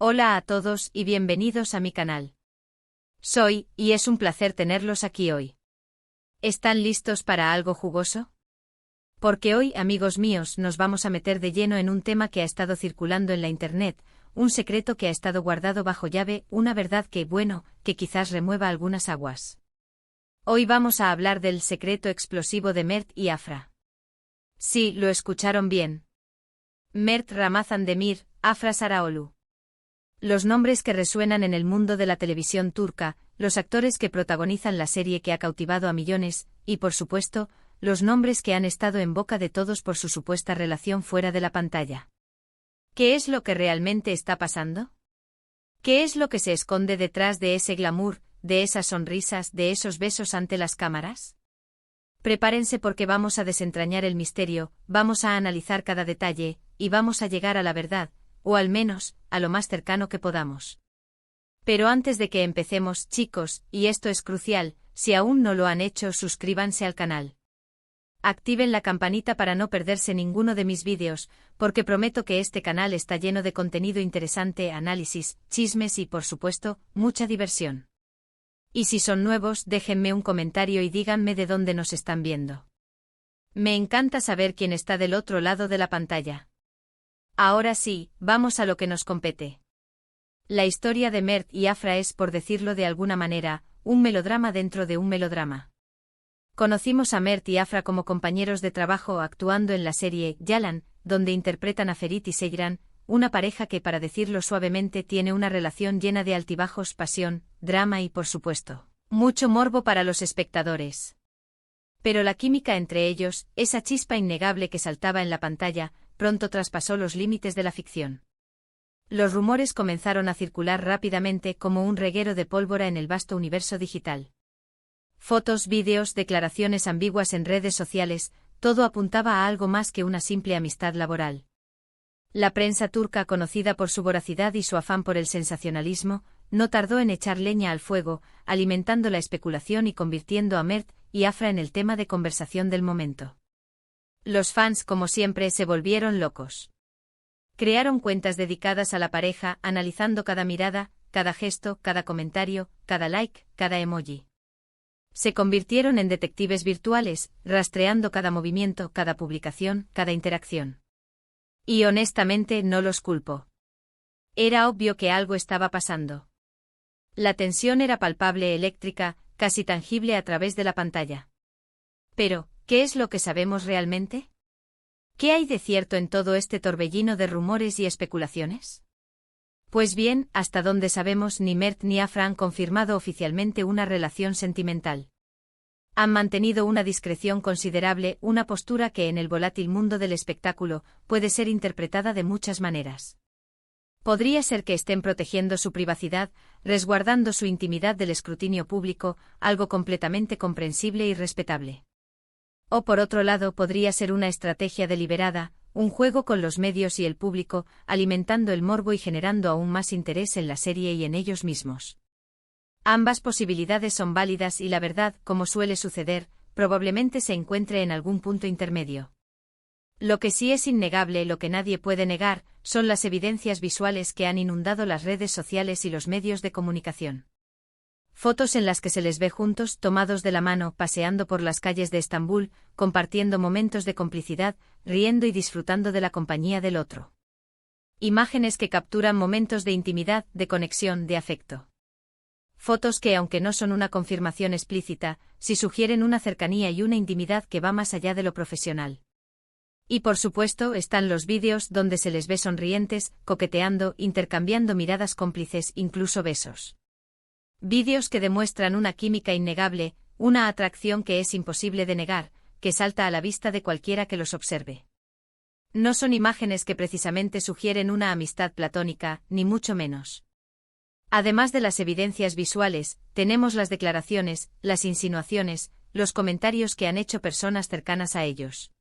Hola a todos y bienvenidos a mi canal. Y es un placer tenerlos aquí hoy. ¿Están listos para algo jugoso? Porque hoy, amigos míos, nos vamos a meter de lleno en un tema que ha estado circulando en la internet, un secreto que ha estado guardado bajo llave, una verdad que quizás remueva algunas aguas. Hoy vamos a hablar del secreto explosivo de Mert y Afra. Sí, lo escucharon bien. Mert Ramazan Demir, Afra Saraoğlu. Los nombres que resuenan en el mundo de la televisión turca, los actores que protagonizan la serie que ha cautivado a millones, y por supuesto, los nombres que han estado en boca de todos por su supuesta relación fuera de la pantalla. ¿Qué es lo que realmente está pasando? ¿Qué es lo que se esconde detrás de ese glamour, de esas sonrisas, de esos besos ante las cámaras? Prepárense porque vamos a desentrañar el misterio, vamos a analizar cada detalle, y vamos a llegar a la verdad, o al menos, a lo más cercano que podamos. Pero antes de que empecemos, chicos, y esto es crucial, si aún no lo han hecho, suscríbanse al canal. Activen la campanita para no perderse ninguno de mis vídeos, porque prometo que este canal está lleno de contenido interesante, análisis, chismes y, por supuesto, mucha diversión. Y si son nuevos, déjenme un comentario y díganme de dónde nos están viendo. Me encanta saber quién está del otro lado de la pantalla. Ahora sí, vamos a lo que nos compete. La historia de Mert y Afra es, por decirlo de alguna manera, un melodrama dentro de un melodrama. Conocimos a Mert y Afra como compañeros de trabajo actuando en la serie Yalan, donde interpretan a Ferit y Seyran, una pareja que, para decirlo suavemente, tiene una relación llena de altibajos, pasión, drama y, por supuesto, mucho morbo para los espectadores. Pero la química entre ellos, esa chispa innegable que saltaba en la pantalla, pronto traspasó los límites de la ficción. Los rumores comenzaron a circular rápidamente como un reguero de pólvora en el vasto universo digital. Fotos, vídeos, declaraciones ambiguas en redes sociales, todo apuntaba a algo más que una simple amistad laboral. La prensa turca, conocida por su voracidad y su afán por el sensacionalismo, no tardó en echar leña al fuego, alimentando la especulación y convirtiendo a Mert y Afra en el tema de conversación del momento. Los fans, como siempre, se volvieron locos. Crearon cuentas dedicadas a la pareja, analizando cada mirada, cada gesto, cada comentario, cada like, cada emoji. Se convirtieron en detectives virtuales, rastreando cada movimiento, cada publicación, cada interacción. Y honestamente no los culpo. Era obvio que algo estaba pasando. La tensión era palpable, eléctrica, casi tangible a través de la pantalla. Pero, ¿qué es lo que sabemos realmente? ¿Qué hay de cierto en todo este torbellino de rumores y especulaciones? Pues bien, hasta donde sabemos, ni Mert ni Afra han confirmado oficialmente una relación sentimental. Han mantenido una discreción considerable, una postura que en el volátil mundo del espectáculo puede ser interpretada de muchas maneras. Podría ser que estén protegiendo su privacidad, resguardando su intimidad del escrutinio público, algo completamente comprensible y respetable. O por otro lado, podría ser una estrategia deliberada, un juego con los medios y el público, alimentando el morbo y generando aún más interés en la serie y en ellos mismos. Ambas posibilidades son válidas y la verdad, como suele suceder, probablemente se encuentre en algún punto intermedio. Lo que sí es innegable, lo que nadie puede negar, son las evidencias visuales que han inundado las redes sociales y los medios de comunicación. Fotos en las que se les ve juntos, tomados de la mano, paseando por las calles de Estambul, compartiendo momentos de complicidad, riendo y disfrutando de la compañía del otro. Imágenes que capturan momentos de intimidad, de conexión, de afecto. Fotos que, aunque no son una confirmación explícita, sí sugieren una cercanía y una intimidad que va más allá de lo profesional. Y por supuesto están los vídeos donde se les ve sonrientes, coqueteando, intercambiando miradas cómplices, incluso besos. Vídeos que demuestran una química innegable, una atracción que es imposible de negar, que salta a la vista de cualquiera que los observe. No son imágenes que precisamente sugieren una amistad platónica, ni mucho menos. Además de las evidencias visuales, tenemos las declaraciones, las insinuaciones, los comentarios que han hecho personas cercanas a ellos.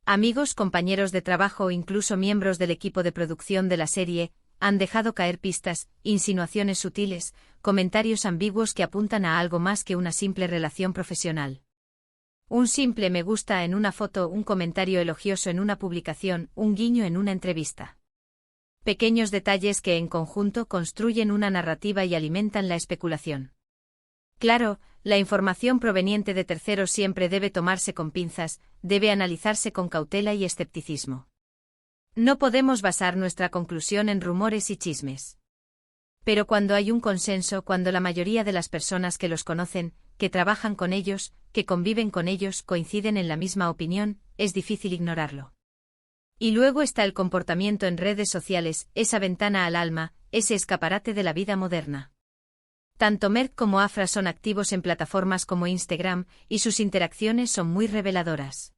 Amigos, compañeros de trabajo o incluso miembros del equipo de producción de la serie, han dejado caer pistas, insinuaciones sutiles, comentarios ambiguos que apuntan a algo más que una simple relación profesional. Un simple me gusta en una foto, un comentario elogioso en una publicación, un guiño en una entrevista. Pequeños detalles que en conjunto construyen una narrativa y alimentan la especulación. Claro, la información proveniente de terceros siempre debe tomarse con pinzas, debe analizarse con cautela y escepticismo. No podemos basar nuestra conclusión en rumores y chismes. Pero cuando hay un consenso, cuando la mayoría de las personas que los conocen, que trabajan con ellos, que conviven con ellos, coinciden en la misma opinión, es difícil ignorarlo. Y luego está el comportamiento en redes sociales, esa ventana al alma, ese escaparate de la vida moderna. Tanto Merck como Afra son activos en plataformas como Instagram, y sus interacciones son muy reveladoras.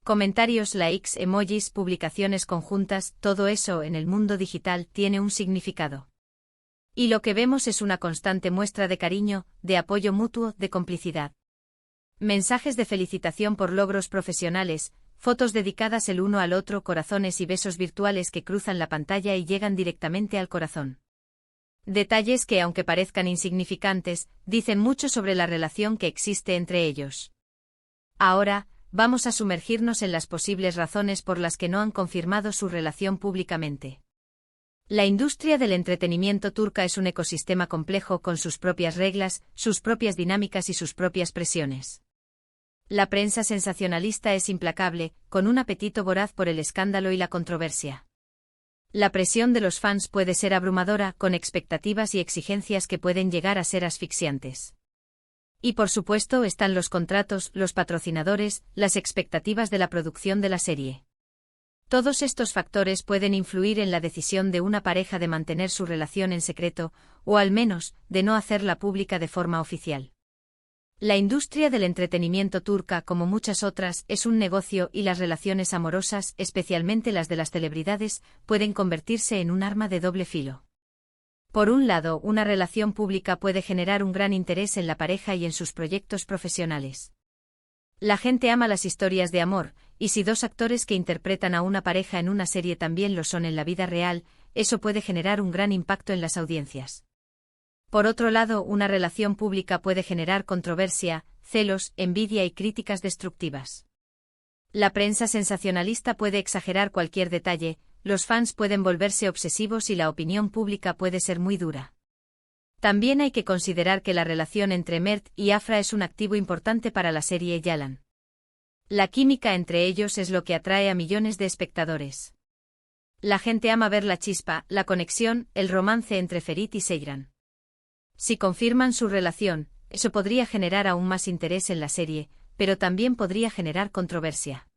Comentarios, likes, emojis, publicaciones conjuntas, todo eso en el mundo digital tiene un significado. Y lo que vemos es una constante muestra de cariño, de apoyo mutuo, de complicidad. Mensajes de felicitación por logros profesionales, fotos dedicadas el uno al otro, corazones y besos virtuales que cruzan la pantalla y llegan directamente al corazón. Detalles que, aunque parezcan insignificantes, dicen mucho sobre la relación que existe entre ellos. Ahora, vamos a sumergirnos en las posibles razones por las que no han confirmado su relación públicamente. La industria del entretenimiento turca es un ecosistema complejo con sus propias reglas, sus propias dinámicas y sus propias presiones. La prensa sensacionalista es implacable, con un apetito voraz por el escándalo y la controversia. La presión de los fans puede ser abrumadora, con expectativas y exigencias que pueden llegar a ser asfixiantes. Y por supuesto están los contratos, los patrocinadores, las expectativas de la producción de la serie. Todos estos factores pueden influir en la decisión de una pareja de mantener su relación en secreto, o al menos, de no hacerla pública de forma oficial. La industria del entretenimiento turca, como muchas otras, es un negocio y las relaciones amorosas, especialmente las de las celebridades, pueden convertirse en un arma de doble filo. Por un lado, una relación pública puede generar un gran interés en la pareja y en sus proyectos profesionales. La gente ama las historias de amor, y si dos actores que interpretan a una pareja en una serie también lo son en la vida real, eso puede generar un gran impacto en las audiencias. Por otro lado, una relación pública puede generar controversia, celos, envidia y críticas destructivas. La prensa sensacionalista puede exagerar cualquier detalle, los fans pueden volverse obsesivos y la opinión pública puede ser muy dura. También hay que considerar que la relación entre Mert y Afra es un activo importante para la serie Yalan. La química entre ellos es lo que atrae a millones de espectadores. La gente ama ver la chispa, la conexión, el romance entre Ferit y Seyran. Si confirman su relación, eso podría generar aún más interés en la serie, pero también podría generar controversia.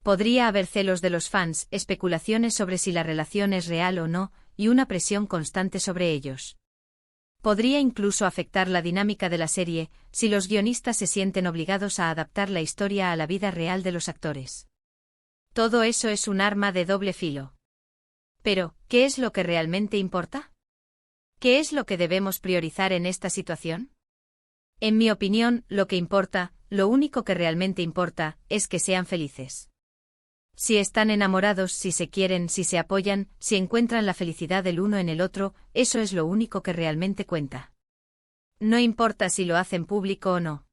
Podría haber celos de los fans, especulaciones sobre si la relación es real o no, y una presión constante sobre ellos. Podría incluso afectar la dinámica de la serie, si los guionistas se sienten obligados a adaptar la historia a la vida real de los actores. Todo eso es un arma de doble filo. Pero, ¿qué es lo que realmente importa? ¿Qué es lo que debemos priorizar en esta situación? En mi opinión, lo que importa, lo único que realmente importa, es que sean felices. Si están enamorados, si se quieren, si se apoyan, si encuentran la felicidad del uno en el otro, eso es lo único que realmente cuenta. No importa si lo hacen público o no.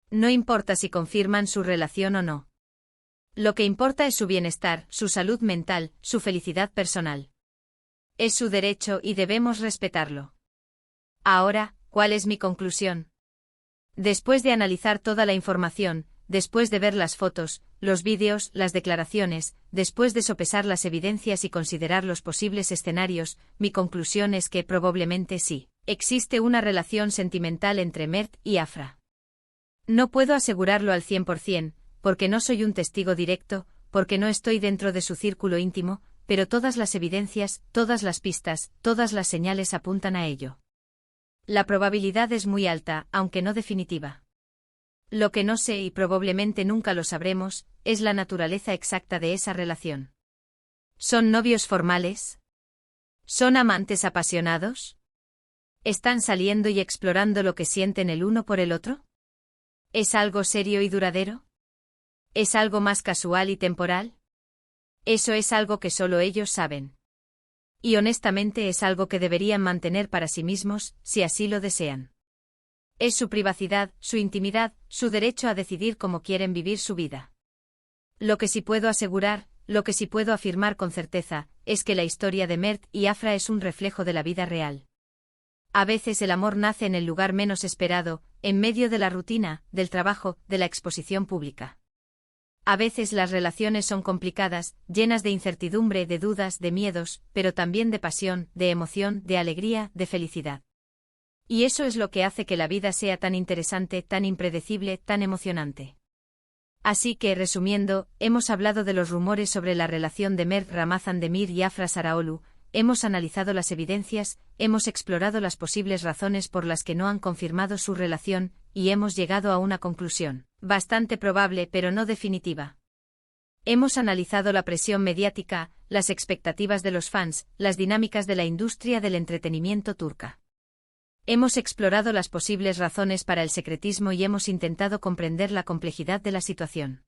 No importa si confirman su relación o no. Lo que importa es su bienestar, su salud mental, su felicidad personal. Es su derecho y debemos respetarlo. Ahora, ¿cuál es mi conclusión? Después de analizar toda la información, después de ver las fotos, los vídeos, las declaraciones, después de sopesar las evidencias y considerar los posibles escenarios, mi conclusión es que probablemente sí, existe una relación sentimental entre Mert y Afra. No puedo asegurarlo al 100%, porque no soy un testigo directo, porque no estoy dentro de su círculo íntimo, pero todas las evidencias, todas las pistas, todas las señales apuntan a ello. La probabilidad es muy alta, aunque no definitiva. Lo que no sé y probablemente nunca lo sabremos, es la naturaleza exacta de esa relación. ¿Son novios formales? ¿Son amantes apasionados? ¿Están saliendo y explorando lo que sienten el uno por el otro? ¿Es algo serio y duradero? ¿Es algo más casual y temporal? Eso es algo que solo ellos saben. Y honestamente es algo que deberían mantener para sí mismos, si así lo desean. Es su privacidad, su intimidad, su derecho a decidir cómo quieren vivir su vida. Lo que sí puedo asegurar, lo que sí puedo afirmar con certeza, es que la historia de Mert y Afra es un reflejo de la vida real. A veces el amor nace en el lugar menos esperado, en medio de la rutina, del trabajo, de la exposición pública. A veces las relaciones son complicadas, llenas de incertidumbre, de dudas, de miedos, pero también de pasión, de emoción, de alegría, de felicidad. Y eso es lo que hace que la vida sea tan interesante, tan impredecible, tan emocionante. Así que, resumiendo, hemos hablado de los rumores sobre la relación de Mert Ramazan Demir y Afra Saraolu, hemos analizado las evidencias, hemos explorado las posibles razones por las que no han confirmado su relación, y hemos llegado a una conclusión, bastante probable pero no definitiva. Hemos analizado la presión mediática, las expectativas de los fans, las dinámicas de la industria del entretenimiento turca. Hemos explorado las posibles razones para el secretismo y hemos intentado comprender la complejidad de la situación.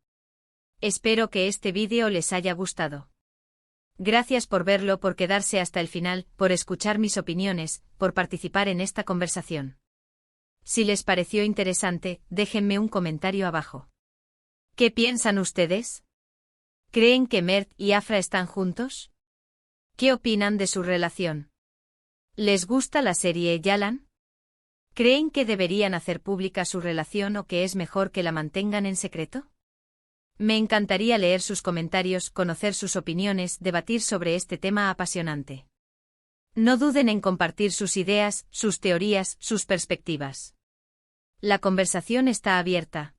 Espero que este vídeo les haya gustado. Gracias por verlo, por quedarse hasta el final, por escuchar mis opiniones, por participar en esta conversación. Si les pareció interesante, déjenme un comentario abajo. ¿Qué piensan ustedes? ¿Creen que Mert y Afra están juntos? ¿Qué opinan de su relación? ¿Les gusta la serie Yalan? ¿Creen que deberían hacer pública su relación o que es mejor que la mantengan en secreto? Me encantaría leer sus comentarios, conocer sus opiniones, debatir sobre este tema apasionante. No duden en compartir sus ideas, sus teorías, sus perspectivas. La conversación está abierta.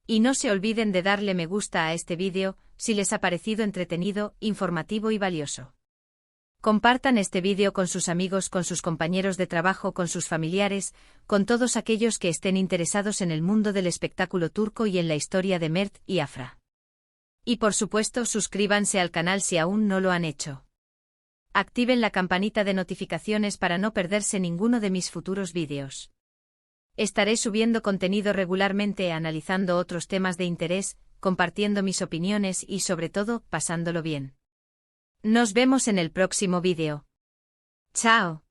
Y no se olviden de darle me gusta a este vídeo, si les ha parecido entretenido, informativo y valioso. Compartan este vídeo con sus amigos, con sus compañeros de trabajo, con sus familiares, con todos aquellos que estén interesados en el mundo del espectáculo turco y en la historia de Mert y Afra. Y por supuesto, suscríbanse al canal si aún no lo han hecho. Activen la campanita de notificaciones para no perderse ninguno de mis futuros vídeos. Estaré subiendo contenido regularmente, analizando otros temas de interés, compartiendo mis opiniones y sobre todo, pasándolo bien. Nos vemos en el próximo vídeo. ¡Chao!